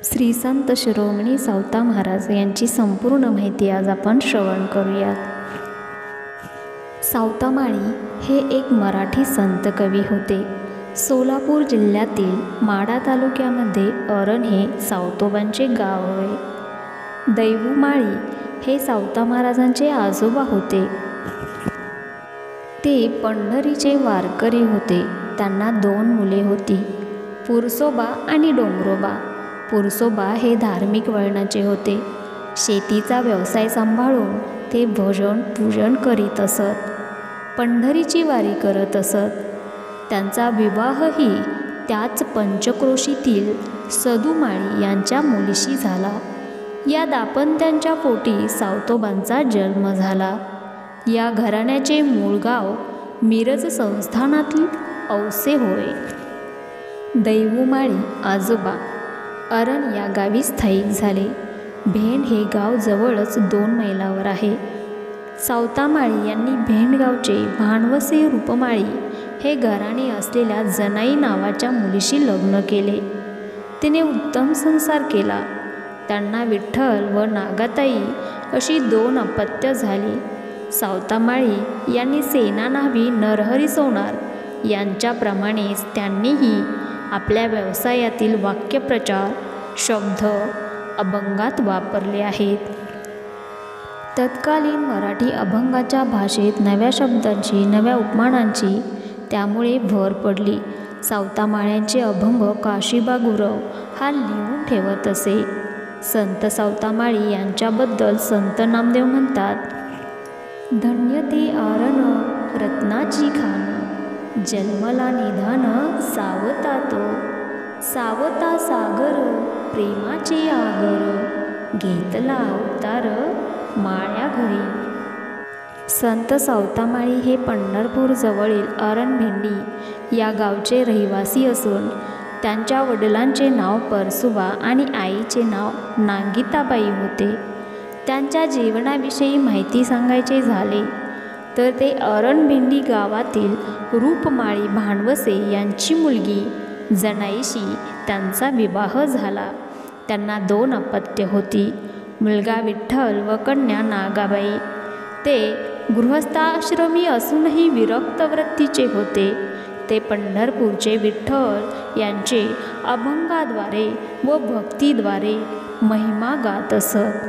श्री संत शिरोमणी सावता महाराज यांची संपूर्ण माहिती आज आपण श्रवण करूयात. सावता माळी हे एक मराठी संत कवी होते. सोलापूर जिल्ह्यातील माढा तालुक्यामध्ये अरण हे सावतोबांचे गाव होय. दैवू माळी हे सावता महाराजांचे आजोबा होते. ते पंढरीचे वारकरी होते. त्यांना 2 मुले होती, पुरसोबा आणि डोंगरोबा. पुरसोबा हे धार्मिक वळणाचे होते. शेतीचा व्यवसाय सांभाळून ते भजन पूजन करीत असत. पंढरीची वारी करत असत. त्यांचा विवाहही त्याच पंचक्रोशीतील सदुमाळी यांच्या मुलीशी झाला. या दाम्पत्यांच्या पोटी सावतोबांचा जन्म झाला. या घराण्याचे मूळ गाव मिरज संस्थानातील औसे होय. दैवू माळी आजोबा अरण या गावी स्थायिक झाले. भेंड हे गाव जवळच 2 मैलावर आहे. सावता माळी यांनी भेंड गावचे भानवसे रूपमाळी हे घराणे असलेल्या जनाई नावाच्या मुलीशी लग्न केले. तिने उत्तम संसार केला. त्यांना विठ्ठल व नागाताई अशी 2 अपत्य झाली. सावता माळी यांनी सेनानाभी नरहरी सोनार यांच्याप्रमाणेच त्यांनीही आपल्या व्यवसायातील वाक्यप्रचार शब्द अभंगात वापरले आहेत. तत्कालीन मराठी अभंगाच्या भाषेत नव्या शब्दांची, नव्या उपमानांची त्यामुळे भर पडली. सावता माळ्यांचे अभंग काशीबा गुरव हा लिहून ठेवत असे. संत सावता माळी यांच्याबद्दल संत नामदेव म्हणतात, धन्य ते आरण रत्नाची खान, जन्मला निधान सावता तो, सावता सागर प्रेमाचे आगर, घेतला अवतार माळ्या घरी. संत सावता माळी हे पंढरपूर जवळील अरण भेंडी या गावचे रहिवासी असून त्यांच्या वडिलांचे नाव परसुबा आणि आईचे नाव नांगिताबाई होते. त्यांच्या जीवनाविषयी माहिती सांगायचे झाले तर ते अरण भेंडी गावातील रूपमाळी भानवसे यांची मुलगी जनाईशी त्यांचा विवाह झाला. त्यांना 2 अपत्य होती, मुलगा विठ्ठल व कन्या नागाबाई. ते गृहस्थाश्रमी असूनही विरक्त वृत्तीचे होते. ते पंढरपूरचे विठ्ठल यांचे अभंगाद्वारे व भक्तीद्वारे महिमा गात असत.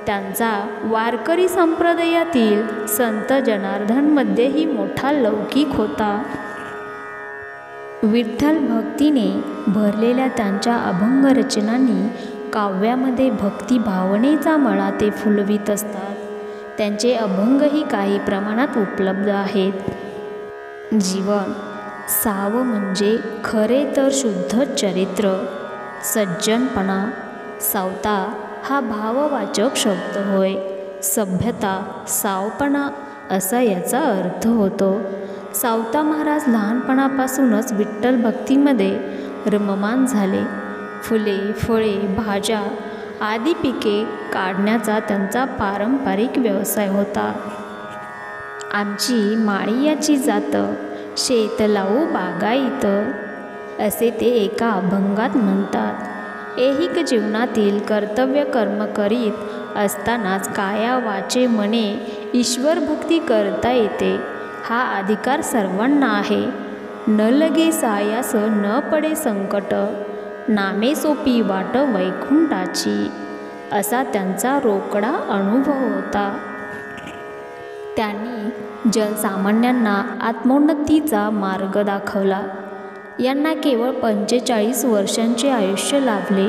त्यांचा वारकरी संप्रदायातील संत जनार्दनमध्येही मोठा लौकिक होता. विठ्ठल भक्तीने भरलेल्या त्यांच्या अभंग रचनांनी काव्यामध्ये भक्ती भावनेचा मळा ते फुलवित असतात. त्यांचे अभंगही काही प्रमाणात उपलब्ध आहेत. जीवन साव म्हणजे खरे तर शुद्ध चरित्र, सज्जनपणा. सावता हा भाववाचक शब्द होय. सभ्यता, सावपणा असा याचा अर्थ होतो. सावता महाराज लहानपणापासूनच विठ्ठल भक्तीमध्ये रममाण झाले. फुले, फळे, भाज्या आदी पिके काढण्याचा त्यांचा पारंपरिक व्यवसाय होता. आमची माळीयाची जात, शेत लावू बागायत, असे ते एका अभंगात म्हणतात. ऐहिक जीवनातील कर्तव्य कर्म करीत असतानाच काया वाचे मने ईश्वर भक्ती करता येते. हा अधिकार सर्वांना आहे. न लगे सायास न पडे संकट, नामे सोपी वाट वैकुंठाची, असा त्यांचा रोकडा अनुभव होता. त्यांनी जनसामान्यांना आत्मोन्नतीचा मार्ग दाखवला. यांना केवळ 45 वर्षांचे आयुष्य लाभले.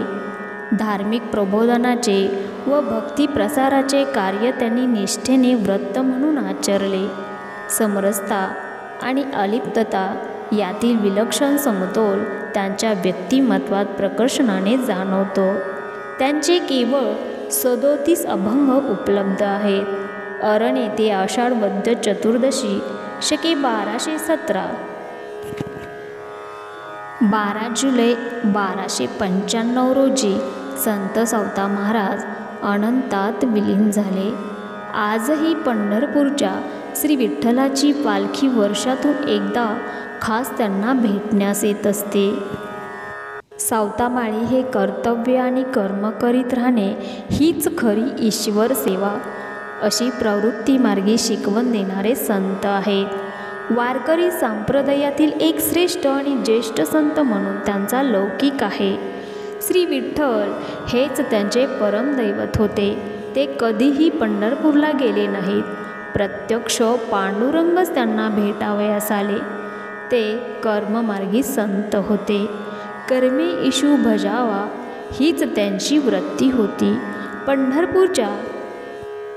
धार्मिक प्रबोधनाचे व भक्ती प्रसाराचे कार्य त्यांनी निष्ठेने व्रत म्हणून आचरले. समरसता आणि अलिप्तता यातील विलक्षण समतोल त्यांच्या व्यक्तिमत्वात प्रकर्षाने जाणवतो. त्यांचे केवळ 37 अभंग उपलब्ध आहेत. अरण येथे आषाढ वद्य चतुर्दशी शके 1217 12 जुलै 1295 रोजी संत सावता महाराज अनंतात विलीन झाले. आजही पंढरपूरच्या श्री विठ्ठलाची पालखी वर्षातून एकदा खास त्यांना भेटण्यास येत असते. सावतामाळी हे कर्तव्य आणि कर्म करीत राहणे हीच खरी ईश्वर सेवा अशी प्रवृत्तीमार्गी शिकवण देणारे संत आहेत. वारकरी संप्रदायातील एक श्रेष्ठ आणि ज्येष्ठ संत म्हणून त्यांचा लौकिक आहे. श्री विठ्ठल हेच त्यांचे परमदैवत होते. ते कधीही पंढरपूरला गेले नाहीत. प्रत्यक्ष पांडुरंगच त्यांना भेटावयास आले. ते कर्ममार्गी संत होते. कर्मे ईशु भजावा हीच त्यांची वृत्ती होती. पंढरपूरच्या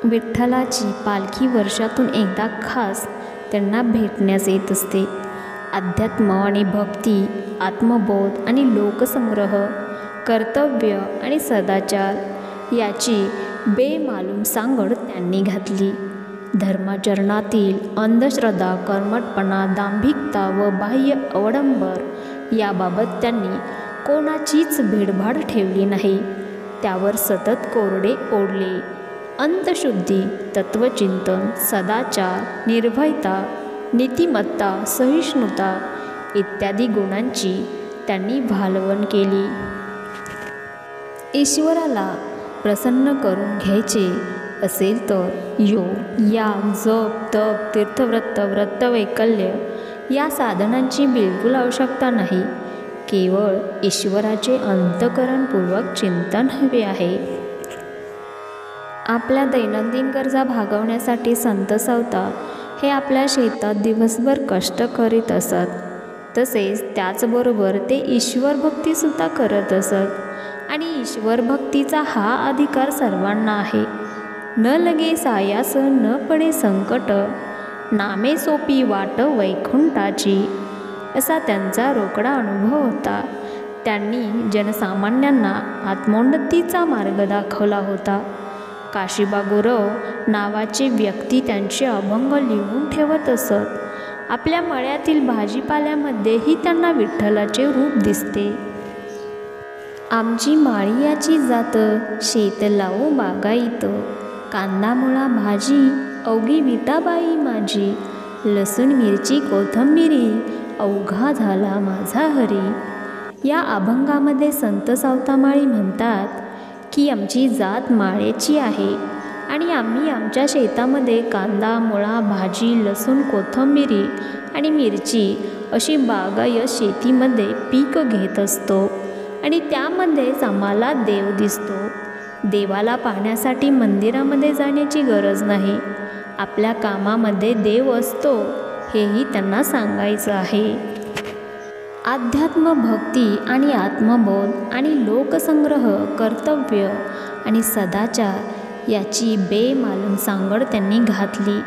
विठ्ठलाची पालखी वर्षातून एकदा खास त्यांना भेटण्यास येत असते. अध्यात्म आणि भक्ती, आत्मबोध आणि लोकसंग्रह, कर्तव्य आणि सदाचार याची बेमालूम सांगड त्यांनी घातली. धर्माचरणातील अंधश्रद्धा, कर्मठपणा, दांभिकता व बाह्य अवडंबर याबाबत त्यांनी कोणाचीच भेडभाड ठेवली नाही. त्यावर सतत कोरडे ओढले. अंतशुद्धी, तत्वचिंतन, सदाचार, निर्भयता, नीतिमत्ता, सहिष्णुता इत्यादी गुणांची त्यांनी भालवण केली. ईश्वराला प्रसन्न करून घ्यायचे असेल तर योग, याग, जप, तप, तीर्थव्रत, व्रतवैकल्य या साधनांची बिलकुल आवश्यकता नाही. केवळ ईश्वराचे अंतःकरणपूर्वक चिंतन हवे आहे. आपल्या दैनंदिन गरजा भागवण्यासाठी संत सावता हे आपल्या शेतात दिवसभर कष्ट करीत असत. तसेच त्याचबरोबर ते ईश्वर भक्तीसुद्धा करत असत आणि ईश्वर भक्तीचा हा अधिकार सर्वांना आहे. न लगे सायास न पडे संकट, नामे सोपी वाट वैकुंठाची असा त्यांचा रोकडा अनुभव होता. त्यांनी जनसामान्यांना आत्मोन्नतीचा मार्ग दाखवला होता. काशीबा गुरव नावाचे व्यक्ती त्यांचे अभंग लिहून ठेवत असत. आपल्या मळ्यातील भाजीपाल्यामध्येही त्यांना विठ्ठलाचे रूप दिसते. आमची माळी जात, शेत लावू बागाईत, कांदा मुळा भाजी अवघी विटाबाई माझी, लसूण मिरची कोथिंबिरी अवघा झाला माझा हरी. या अभंगामध्ये संत सावतामाळी म्हणतात की आमची जात माळ्याची आहे आणि आम्ही आमच्या शेतामध्ये कांदा, मुळा, भाजी, लसूण, कोथिंबिरी आणि मिरची अशी बागायत शेतीमध्ये पीक घेत असतो आणि त्यामध्येच आम्हाला देव दिसतो. देवाला पाहण्यासाठी मंदिरामध्ये जाण्याची गरज नाही. आपल्या कामामध्ये देव असतो हेही त्यांना सांगायचं आहे. अध्यात्म, भक्ती आणि आत्मबोध आणि लोकसंग्रह, कर्तव्य आणि सदाचार याची बेमालूम सांगड त्यांनी घातली.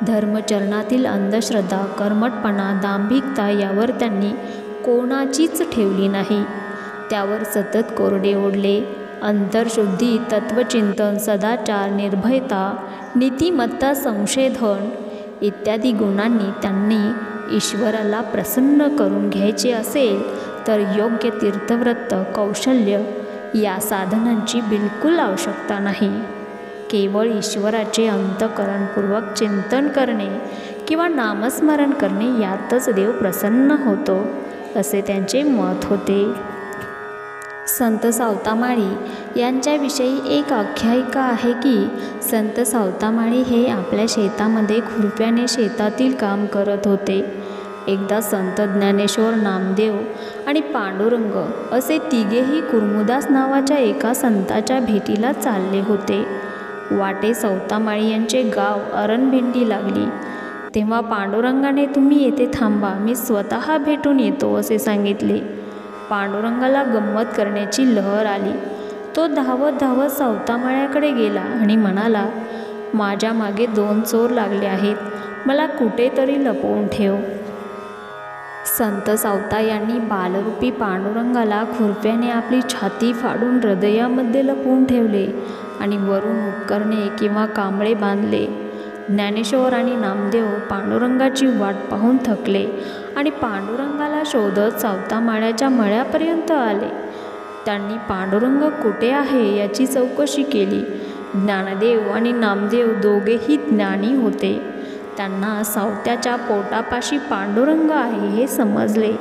धर्मचरणातील अंधश्रद्धा, कर्मठपणा, दांभिकता यावर त्यांनी कोणाचीच ठेवली नाही. त्यावर सतत कोरडे ओढले. अंतर्शुद्धी, तत्वचिंतन, सदाचार, निर्भयता, नीतिमत्ता, संशोधन इत्यादी गुणांनी त्यांनी ईश्वराला प्रसन्न करून घ्यायचे असेल तर योग्य तीर्थव्रत, कौशल्य या साधनांची बिलकुल आवश्यकता नाही. केवळ ईश्वराचे अंतःकरणपूर्वक चिंतन करणे किंवा नामस्मरण करणे यातच देव प्रसन्न होतो असे त्यांचे मत होते. संत सावतामाळी यांच्याविषयी एक आख्यायिका आहे की संत सावतामाळी हे आपल्या शेतामध्ये खुरप्याने शेतातील काम करत होते. एकदा संत ज्ञानेश्वर, नामदेव आणि पांडुरंग असे तिघेही कुर्मुदास नावाच्या एका संताच्या भेटीला चालले होते. वाटे सावतामाळी यांचे गाव अरणभिंडी लागली. तेव्हा पांडुरंगाने तुम्ही येथे थांबा, मी स्वतः भेटून येतो असे सांगितले. पांडुरंगाला गंमत करण्याची लहर आली. तो धावत धावत सावतामाळ्याकडे गेला आणि म्हणाला, माझ्या मागे 2 चोर लागले आहेत, मला कुठेतरी लपवून ठेव. संत सावता यांनी बालरूपी पांडुरंगाला खुरप्याने आपली छाती फाडून हृदयामध्ये लपवून ठेवले आणि वरून उपकरणे किंवा कांबळे बांधले. ज्ञानेश्वर आणि नामदेव पांडुरंगाची वाट पाहून थकले आणि पांडुरंगाला शोधत सावतामाळ्याच्या मळ्यापर्यंत आले. त्यांनी पांडुरंग कुठे आहे याची चौकशी केली. ज्ञानदेव आणि नामदेव दोघेही ज्ञानी होते. त्यांना सावत्याच्या पोटापाशी पांडुरंग आहे हे समजले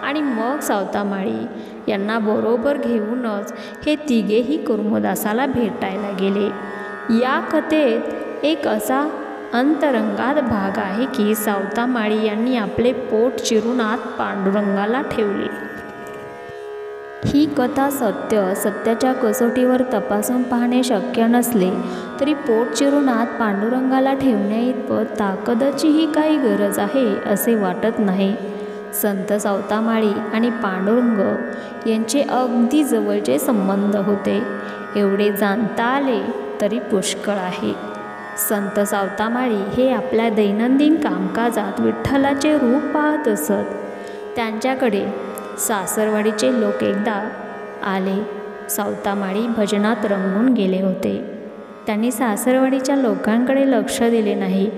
आणि मग सावतामाळी यांना बरोबर घेऊनच हे तिघेही कुर्मदासाला भेटायला गेले. या कथेत एक असा अंतरंगात भाग आहे की सावतामाळी यांनी आपले पोट चिरून आत पांडुरंगाला ठेवले. ही कथा सत्याच्या कसोटीवर तपासून पाहणे शक्य नसले तरी पोट चिरून आत पांडुरंगाला ठेवण्याइतपत ताकदचीही काही गरज आहे असे वाटत नाही. संत सावतामाळी आणि पांडुरंग यांचे अगदी जवळचे संबंध होते एवढे जाणता आले तरी पुष्कळ आहे. संत सावतामाळी हे आपल्या दैनंदिन कामकाजात विठ्ठलाचे रूप पाहत असत. त्यांच्याकडे सासरवाडीचे लोक एकदा आले. सावतामाळी भजनात रंगून गेले होते. त्यांनी सासरवाडीच्या लोकांकडे लक्ष दिले नाही.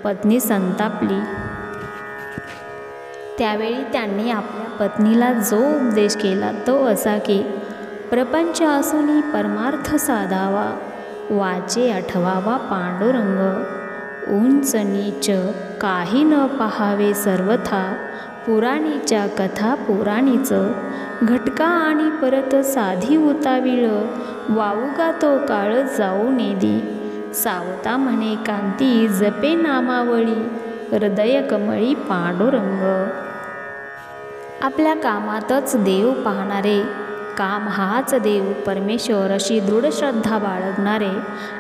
पत्नी संतापली. त्यावेळी त्यांनी आपल्या पत्नीला जो उपदेश केला तो असा की प्रपंच असूनही परमार्थ साधावा, वाचे आठवावा पांडुरंग, उंच नीच काही न पाहावे सर्वथा, पुराणीच्या कथा पुराणीच, घटका आणि परत साधी उतावीळ, वावुगा तो काळ जाऊ नेदी, सावता म्हणे कांती जपे नामावळी, हृदय कमळी पांडुरंग. आपल्या कामातच देव पाहणारे, काम हाच देव परमेश्वर अशी दृढ श्रद्धा बाळगणारे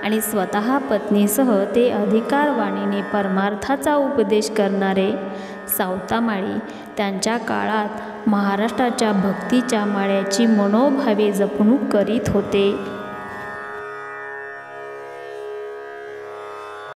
आणि स्वतः पत्नीसह ते अधिकारवाणीने परमार्थाचा उपदेश करणारे सावतामाळी त्यांच्या काळात महाराष्ट्राच्या भक्तीच्या माळ्याची मनोभावे जपणूक करीत होते.